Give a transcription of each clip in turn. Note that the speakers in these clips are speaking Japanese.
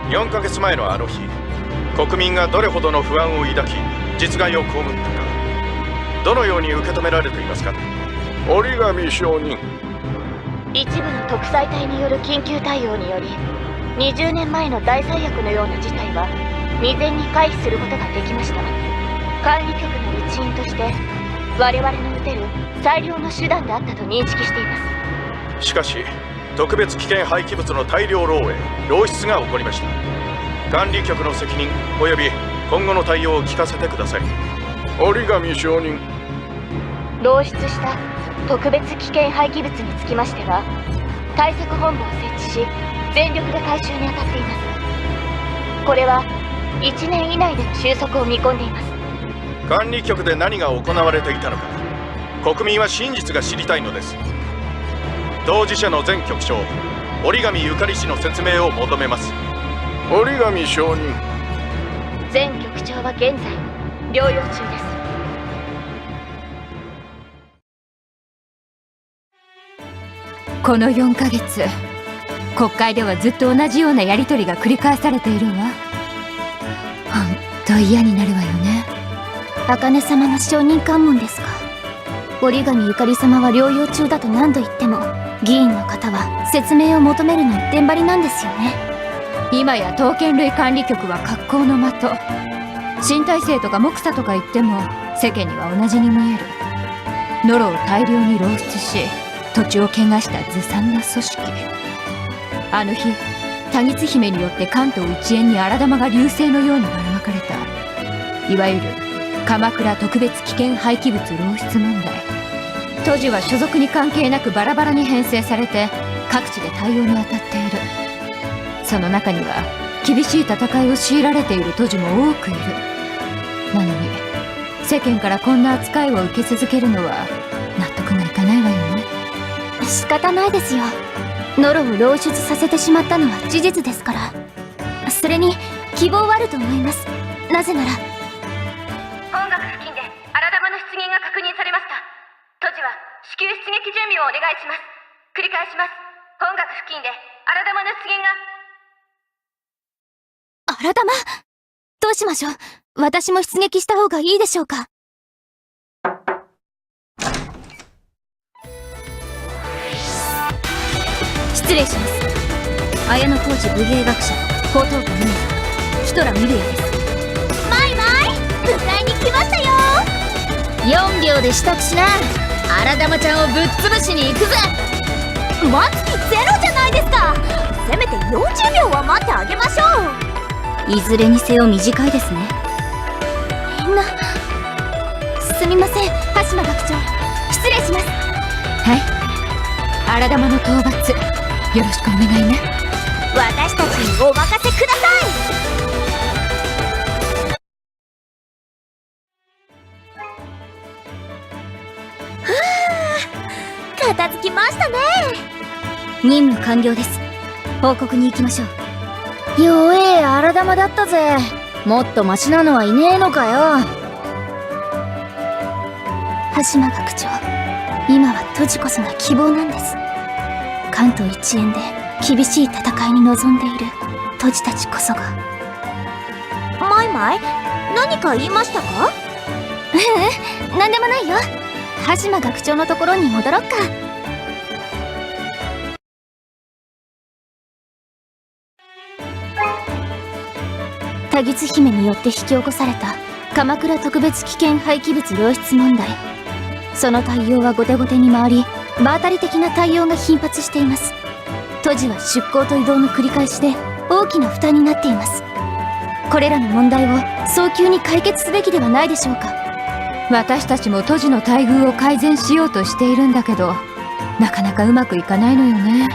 4ヶ月前のあの日、国民がどれほどの不安を抱き実害を被ったか、どのように受け止められていますか？折紙証人。一部の特裁隊による緊急対応により20年前の大最悪のような事態は未然に回避することができました。管理局の一員として我々の打てる最良の手段であったと認識しています。しかし特別危険廃棄物の大量漏洩・漏出が起こりました。管理局の責任および今後の対応を聞かせてください。折紙証人。漏出した特別危険廃棄物につきましては対策本部を設置し全力で回収に当たっています。これは1年以内での収束を見込んでいます。管理局で何が行われていたのか、国民は真実が知りたいのです。当事者の前局長折紙ゆかり氏の説明を求めます。折紙証人。前局長は現在療養中です。この4ヶ月、国会ではずっと同じようなやり取りが繰り返されているわ。ほんと嫌になるわよね。茜様の証人喚問ですか。折紙ゆかり様は療養中だと何度言っても議員の方は説明を求めるの一点張りなんですよね。今や刀剣類管理局は格好の的。新体制とか木佐とか言っても世間には同じに見える。ノロを大量に漏出し土地を汚したずさんな組織。あの日多木姫によって関東一円に荒玉が流星のようにばらまかれた、いわゆる鎌倉特別危険廃棄物漏出問題。当時は所属に関係なくバラバラに編成されて各地で対応に当たっている。その中には厳しい戦いを強いられている都市も多くいる。なのに世間からこんな扱いを受け続けるのは納得がいかないわよね。仕方ないですよ。ノロを漏出させてしまったのは事実ですから。それに希望はあると思います。なぜなら本学付近で荒玉の出現が確認されました。都知は至急出撃準備をお願いします。繰り返します。本学付近で荒玉の出現が。荒玉、どうしましょう。私も出撃した方がいいでしょうか。失礼します。綾野浩二武芸学者高等部2年ヒトラミルヤです。マイマイ、迎えに来ましたよ。4秒で支度しな。荒玉ちゃんをぶっ潰しに行くぜ。待つ気ゼロじゃないですか。せめて40秒は待ってあげましょう。いずれにせよ短いですね。みんなすみません、羽島学長。失礼します。はい、荒玉の討伐よろしくお願いね。私たちにお任せください。はあ、片付きましたね。任務完了です。報告に行きましょう。弱え荒玉だったぜ。もっとマシなのはいねえのかよ。羽島学長、今は都知こそが希望なんです。関東一円で厳しい戦いに臨んでいる都知たちこそが。マイマイ、何か言いましたか？ううん、なんでもないよ。羽島学長のところに戻ろっか。多木姫によって引き起こされた鎌倉特別危険廃棄物漏出問題。その対応は後手後手に回り、場当たり的な対応が頻発しています。都知は出向と移動の繰り返しで大きな負担になっています。これらの問題を早急に解決すべきではないでしょうか。私たちも都知の待遇を改善しようとしているんだけど、なかなかうまくいかないのよね。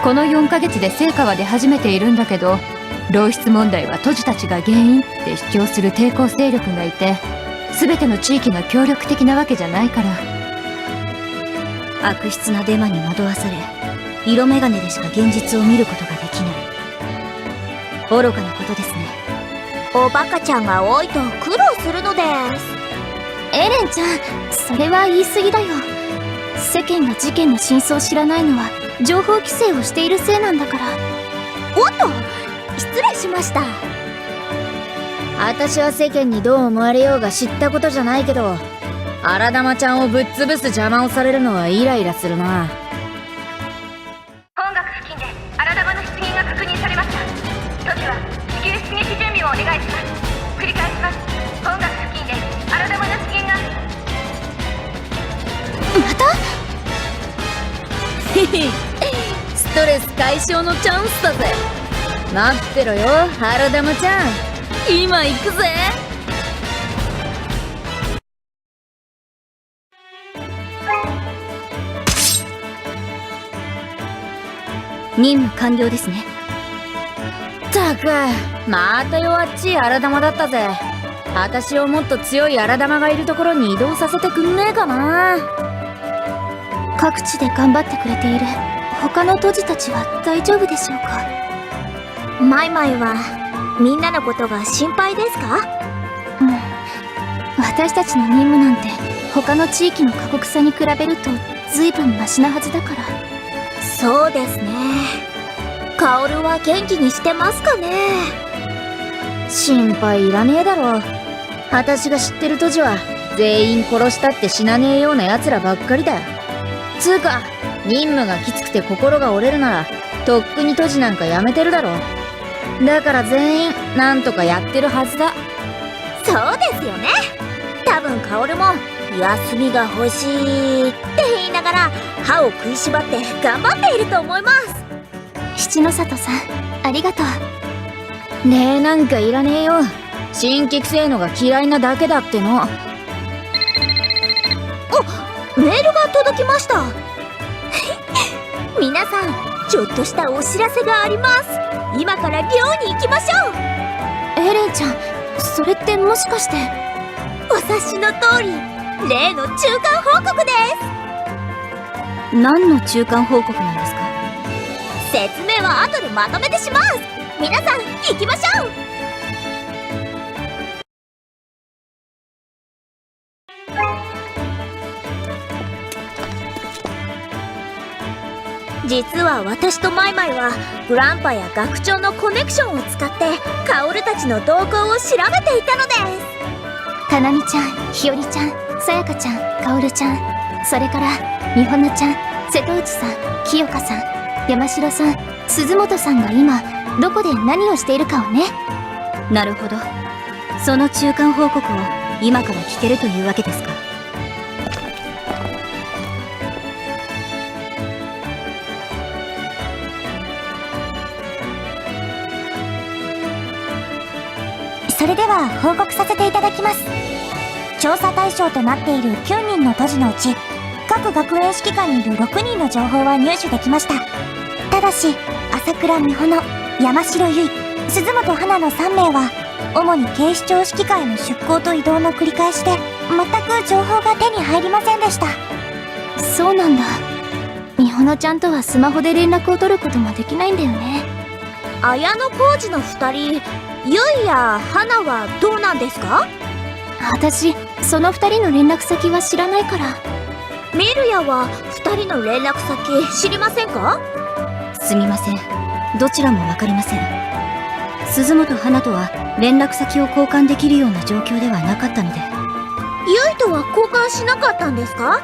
この4ヶ月で成果は出始めているんだけど、漏出問題は都知たちが原因って主張する抵抗勢力がいて、全ての地域が協力的なわけじゃないから。悪質なデマに惑わされ、色眼鏡でしか現実を見ることができない。愚かなことですね。おバカちゃんが多いと苦労するのです。エレンちゃん、それは言い過ぎだよ。世間が事件の真相を知らないのは情報規制をしているせいなんだから。おっと、失礼しました。私は世間にどう思われようが知ったことじゃないけど、荒玉ちゃんをぶっ潰す邪魔をされるのはイライラするな。本学付近で荒玉の出現が確認されました。都市は至急出撃準備をお願いします。繰り返します。本学付近で荒玉の出現が。またストレス解消のチャンスだぜ。待ってろよ荒玉ちゃん、今行くぜ。任務完了ですね。ったくまた弱っちい荒玉だったぜ。私をもっと強い荒玉がいるところに移動させてくんねえかな。各地で頑張ってくれている他の杜氏たちは大丈夫でしょうか。マイマイはみんなのことが心配ですか？私たちの任務なんて他の地域の過酷さに比べると随分マシなはずだから。そうですね。カオルは元気にしてますかね。心配いらねえだろ。私が知ってる杜氏は全員殺したって死なねえような奴らばっかりだよ。つうか任務がきつくて心が折れるならとっくに杜氏なんかやめてるだろ。だから全員なんとかやってるはずだ。そうですよね。多分カオルも休みが欲しいって言いながら歯を食いしばって頑張っていると思います。七の里さんありがとう。ねえなんかいらねえよ。新規性のが嫌いなだけだっての。あ、メールが届きました。皆さんちょっとしたお知らせがあります。今から寮に行きましょう。エレンちゃん、それってもしかして。お察しの通り例の中間報告です。何の中間報告なんですか？説明は後でまとめてします。皆さん行きましょう。実は私とマイマイはグランパや学長のコネクションを使ってカオルたちの動向を調べていたのです。かなみちゃん、ひよりちゃん、さやかちゃん、かおるちゃん、それからみほのちゃん、瀬戸内さん、清香さん、山城さん、鈴本さんが今どこで何をしているかをね。なるほど。その中間報告を今から聞けるというわけですか。それでは報告させていただきます。調査対象となっている9人の杜氏のうち各学園指揮官にいる6人の情報は入手できました。ただし朝倉美穂の、山城結衣、鈴本花の3名は主に警視庁指揮官への出向と移動の繰り返しで全く情報が手に入りませんでした。そうなんだ。美穂ちゃんとはスマホで連絡を取ることもできないんだよね。綾小路の2人、ゆいや花はどうなんですか？私その2人の連絡先は知らないから。ミルヤは2人の連絡先知りませんか？すみません、どちらもわかりません。鈴本花とは連絡先を交換できるような状況ではなかったので。ゆいとは交換しなかったんですか？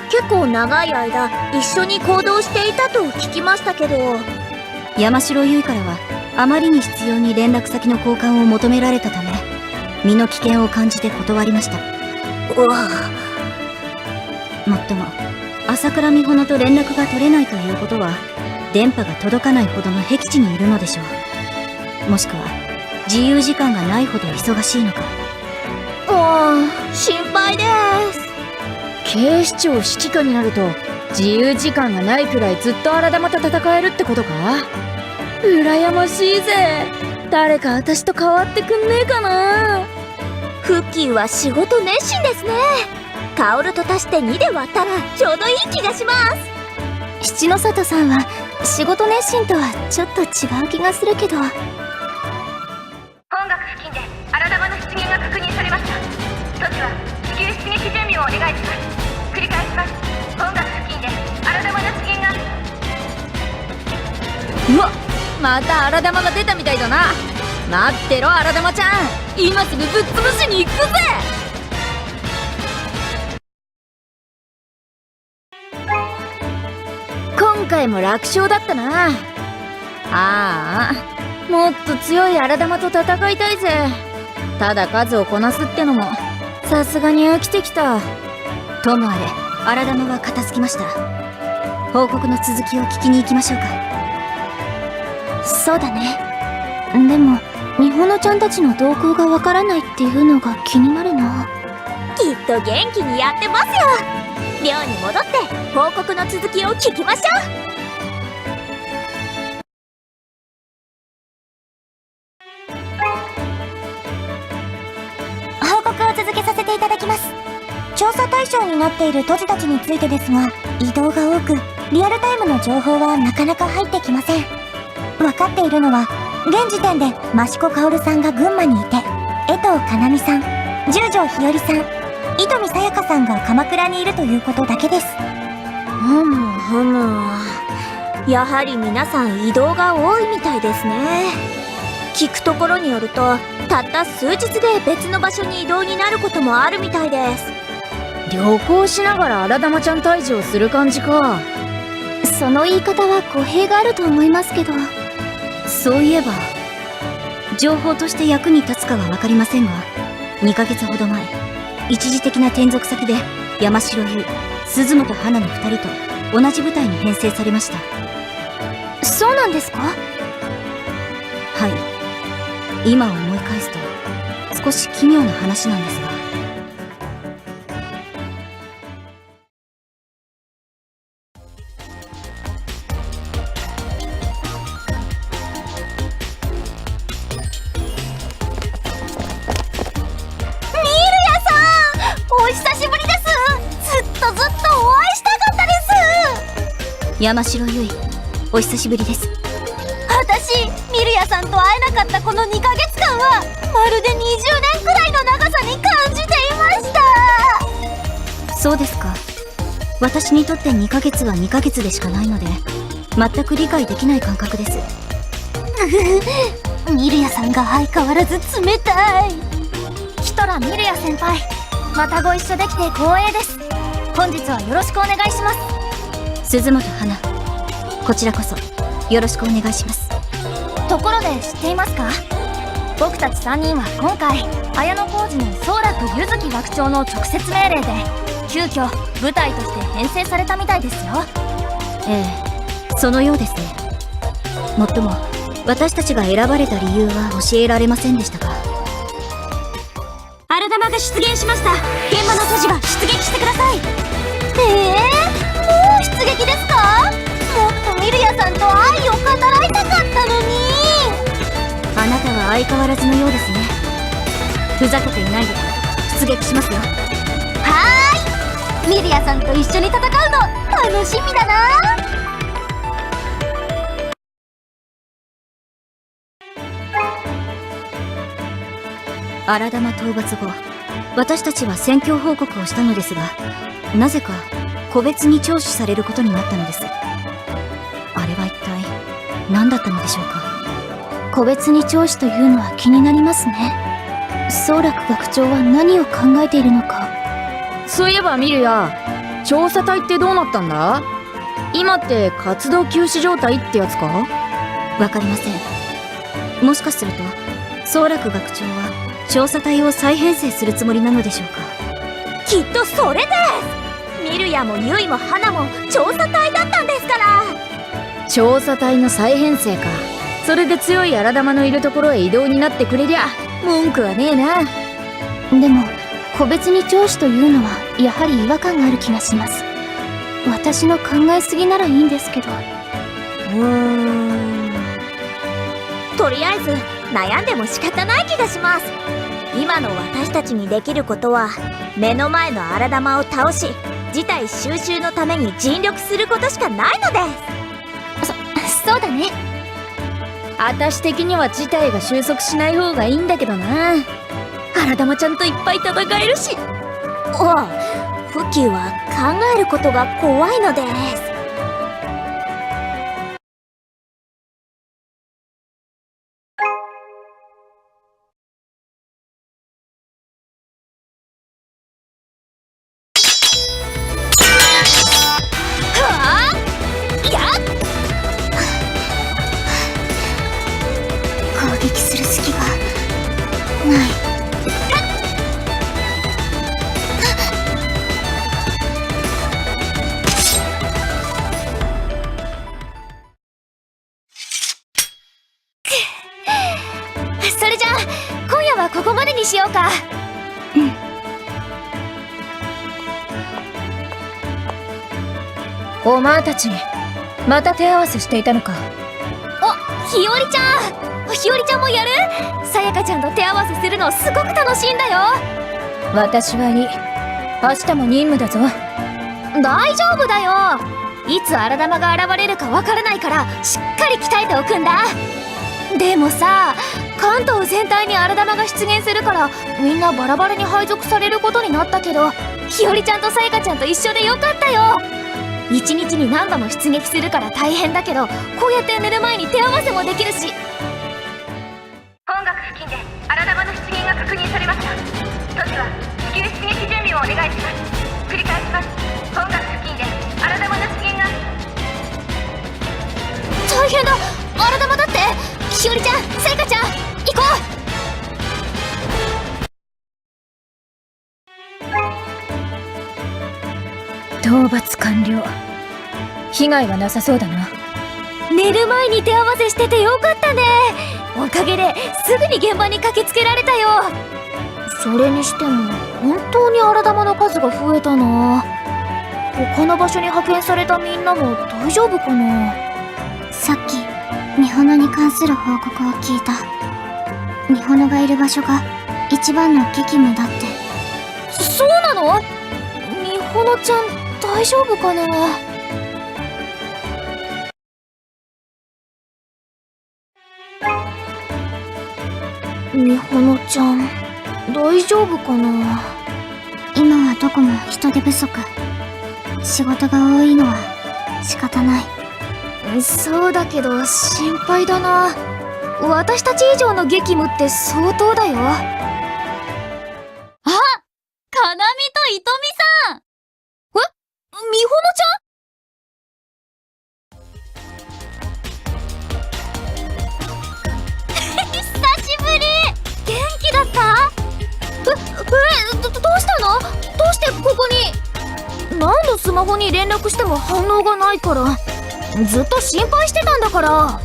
結構長い間一緒に行動していたと聞きましたけど。山城ゆいからはあまりに必要に連絡先の交換を求められたため身の危険を感じて断りました。うわあ。もっとも朝倉美穂と連絡が取れないということは電波が届かないほどの僻地にいるのでしょう。もしくは自由時間がないほど忙しいのか。心配です。警視庁指揮官になると自由時間がないくらいずっと荒玉と戦えるってことか？羨ましいぜ。誰か私と変わってくんねえかな。フッキーは仕事熱心ですね。カオルと足して2で割ったらちょうどいい気がします。七の里さんは仕事熱心とはちょっと違う気がするけど。本学付近で荒玉の出現が確認されました。都市は至急出撃準備をお願いします。繰り返します。本学付近で荒玉の出現が。うわ、また荒玉が出たみたいだな。待ってろ荒玉ちゃん、今すぐぶっ潰しに行くぜ。今回も楽勝だったな。ああ、もっと強い荒玉と戦いたいぜ。ただ数をこなすってのもさすがに飽きてきた。ともあれ荒玉は片付きました。報告の続きを聞きに行きましょうか。そうだね。でも美穂ちゃんたちの動向がわからないっていうのが気になるな。きっと元気にやってますよ。寮に戻って報告の続きを聞きましょう。報告を続けさせていただきます。調査対象になっている都市たちについてですが、移動が多くリアルタイムの情報はなかなか入ってきません。分かっているのは現時点で益子薫さんが群馬にいて、江藤かなみさん、十条日和さん、糸見さやかさんが鎌倉にいるということだけです。やはり皆さん移動が多いみたいですね。聞くところによるとたった数日で別の場所に移動になることもあるみたいです。旅行しながら荒玉ちゃん退治をする感じか。その言い方は語弊があると思いますけど。そういえば情報として役に立つかは分かりませんが、2ヶ月ほど前一時的な転属先で山城優、鈴本花の2人と同じ部隊に編成されました。そうなんですか？はい、今思い返すと少し奇妙な話なんですが。お久しぶりです。ずっとお会いしたかったです。山城優衣、お久しぶりです。私、ミルヤさんと会えなかったこの2ヶ月間はまるで20年くらいの長さに感じていました。そうですか。私にとって2ヶ月は2ヶ月でしかないので全く理解できない感覚です。ミルヤさんが相変わらず冷たい。ヒトラミルヤ先輩、またご一緒できて光栄です。本日はよろしくお願いします。鈴本花、こちらこそよろしくお願いします。ところで知っていますか？僕たち3人は今回綾小路の宗楽柚月学長の直接命令で急遽部隊として編成されたみたいですよ。ええ、そのようですね。もっとも私たちが選ばれた理由は教えられませんでしたが。荒玉が出現しました。現場の都市が出撃してください。もう出撃ですか？もっとミルヤさんと愛を語らいたかったのに。あなたは相変わらずのようですね。ふざけていないで出撃しますよ。はーい、ミルヤさんと一緒に戦うの楽しみだな。荒玉討伐後、私たちは戦況報告をしたのですが、なぜか個別に聴取されることになったのです。あれは一体何だったのでしょうか。個別に聴取というのは気になりますね。宗楽学長は何を考えているのか。そういえばミルヤ、調査隊ってどうなったんだ？今って活動休止状態ってやつか？わかりません。もしかすると宗楽学長は調査隊を再編成するつもりなのでしょうか。きっとそれです。ミルヤもユイも花も調査隊だったんですから。調査隊の再編成か。それで強い荒玉のいるところへ移動になってくれりゃ文句はねえな。でも個別に聴取というのはやはり違和感がある気がします。私の考えすぎならいいんですけど。とりあえず悩んでも仕方ない気がします。今の私たちにできることは目の前の荒玉を倒し事態収拾のために尽力することしかないのです。そうだね。私的には事態が収束しない方がいいんだけどな。荒玉ちゃんといっぱい戦えるし。フキは考えることが怖いのです。しようか。お前たちまた手合わせしていたのか。ひよりちゃん、ひよりちゃんもやる？さやかちゃんと手合わせするのすごく楽しいんだよ。私はいい。明日も任務だぞ。大丈夫だよ。いつ荒玉が現れるかわからないからしっかり鍛えておくんだ。でもさ、関東全体に荒玉が出現するからみんなバラバラに配属されることになったけど、ひよりちゃんとさやかちゃんと一緒でよかったよ。一日に何度も出撃するから大変だけど、こうやって寝る前に手合わせもできるし。本学付近で荒玉の出現が確認されました。都市は至急出撃準備をお願いします。繰り返します。本学付近で荒玉の出現が。大変だ、荒玉だって。ひよりちゃん、さやかちゃん、行こう。討伐完了。被害はなさそうだな。寝る前に手合わせしててよかったね。おかげですぐに現場に駆けつけられたよ。それにしても本当に荒玉の数が増えたな。他の場所に派遣されたみんなも大丈夫かな。さっきミホノに関する報告を聞いた。ミホノがいる場所が一番の激務だって。そうなの？ミホノちゃん大丈夫かな。ミホノちゃん大丈夫かな。今はどこも人手不足。仕事が多いのは仕方ない。そうだけど心配だな。私たち以上の激務って相当だよ。あ、かなみといとみさん。みほのちゃん？久しぶり。元気だった？どうしたの？どうしてここに？何度スマホに連絡しても反応がないから。ずっと心配してたんだから。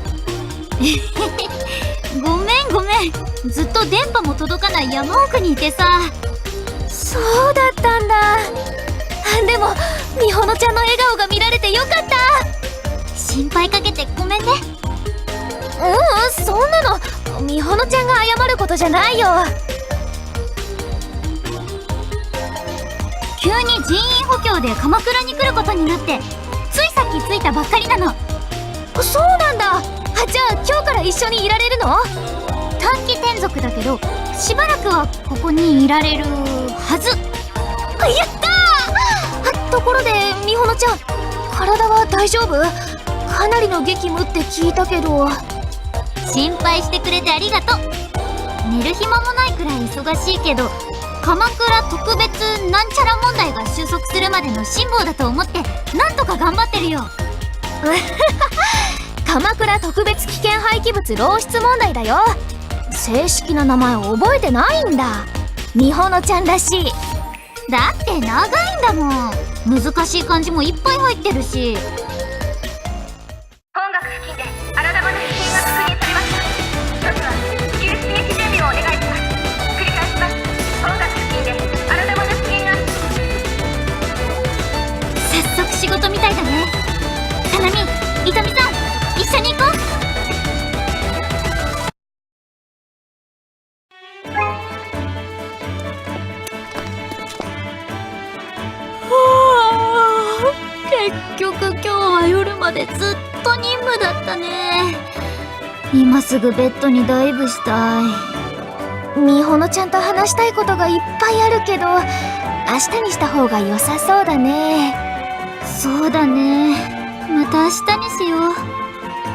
ごめん。ずっと電波も届かない山奥にいてさ。そうだったんだ。でもみほのちゃんの笑顔が見られてよかった。心配かけてごめんね。そんなのみほのちゃんが謝ることじゃないよ。急に人員補強で鎌倉に来ることになって、ついさっき着いたばっかりなの。そうなんだ。じゃあ今日から一緒にいられるの？短期転属だけどしばらくはここにいられるはず。やったー！ところでみほのちゃん、体は大丈夫？かなりの激務って聞いたけど。心配してくれてありがとう。寝る暇もないくらい忙しいけど、鎌倉特別なんちゃら問題が収束するまでの辛抱だと思ってなんとか頑張ってるよ。鎌倉特別危険廃棄物漏出問題だよ。正式な名前を覚えてないんだ。みほのちゃんらしい。だって長いんだもん。難しい漢字もいっぱい入ってるし。本学付近で荒玉の出現が確認されました。一つは至急出撃準備をお願いします。繰り返します。本学付近で荒玉の出現が。早速仕事みたいだね。かなみ、いとみさん、一緒に行こう。結局今日は夜までずっと任務だったね。今すぐベッドにダイブしたい。みほのちゃんと話したいことがいっぱいあるけど、明日にした方が良さそうだね。そうだね。また明日にしよう。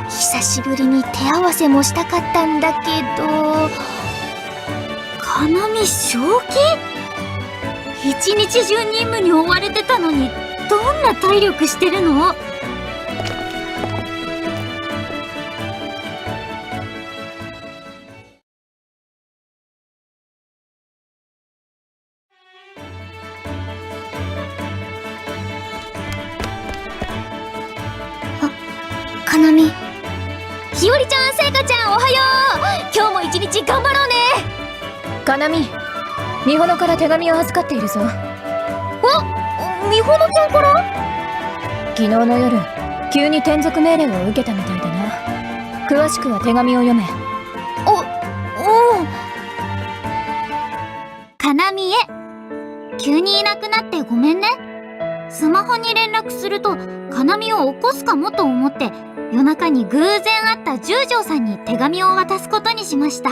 久しぶりに手合わせもしたかったんだけど。かなみ正気？一日中任務に追われてたのにどんな体力してるの？かなみ。ひよりちゃん、せいかちゃん、おはよう。今日も一日頑張ろうね。かなみ、美穂から手紙を預かっているぞ。美穂ちゃんから？昨日の夜急に転属命令を受けたみたいだな。詳しくは手紙を読め。かなみえ、急にいなくなってごめんね。スマホに連絡するとかなみを起こすかもと思って、夜中に偶然会った十条さんに手紙を渡すことにしました。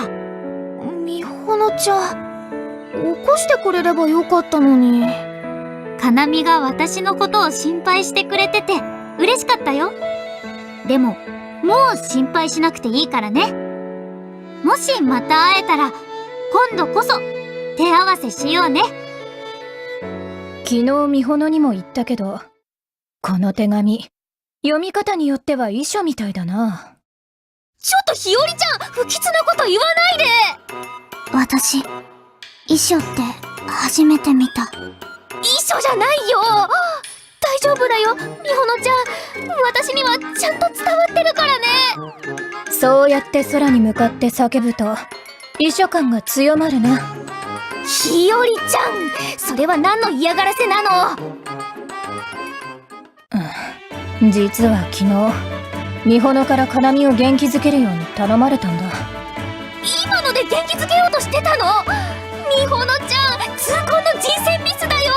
みほのちゃん、起こしてくれればよかったのに。かなみが私のことを心配してくれてて嬉しかったよ。でももう心配しなくていいからね。もしまた会えたら今度こそ手合わせしようね。昨日美穂にも言ったけど、この手紙読み方によっては遺書みたいだな。ちょっと日和ちゃん、不吉なこと言わないで。私、遺書って初めて見た。遺書じゃないよ。大丈夫だよ、みほのちゃん。私にはちゃんと伝わってるからね。そうやって空に向かって叫ぶと遺書感が強まるな。日和ちゃん、それは何の嫌がらせなの？実は昨日美穂からかなみを元気づけるように頼まれたんだ。今ので元気づけようとしてたの？みほのちゃん、痛恨の人選ミスだよ。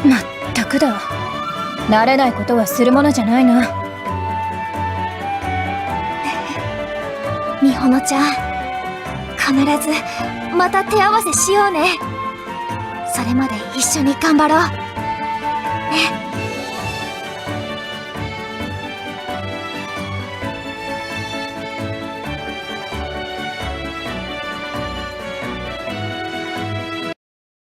まったくだ。慣れないことはするものじゃないな。みほのちゃん、必ずまた手合わせしようね。それまで一緒に頑張ろうね。